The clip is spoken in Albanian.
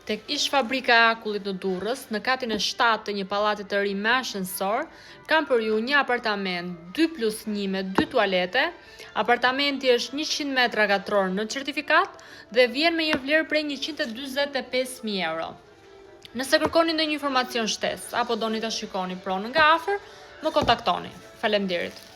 Tek ish fabrika e akullit në Durrës, në katin e 7 të një pallati të ri me ashensor, kam për ju një apartament 2+1 me 2 tualete. Apartamenti është 100 metra katror në certifikat dhe vjen me një vlerë prej 145.000 euro. Nëse kërkoni ndonjë informacion shtesë apo doni ta shikoni pronën nga afër, më kontaktoni. Faleminderit.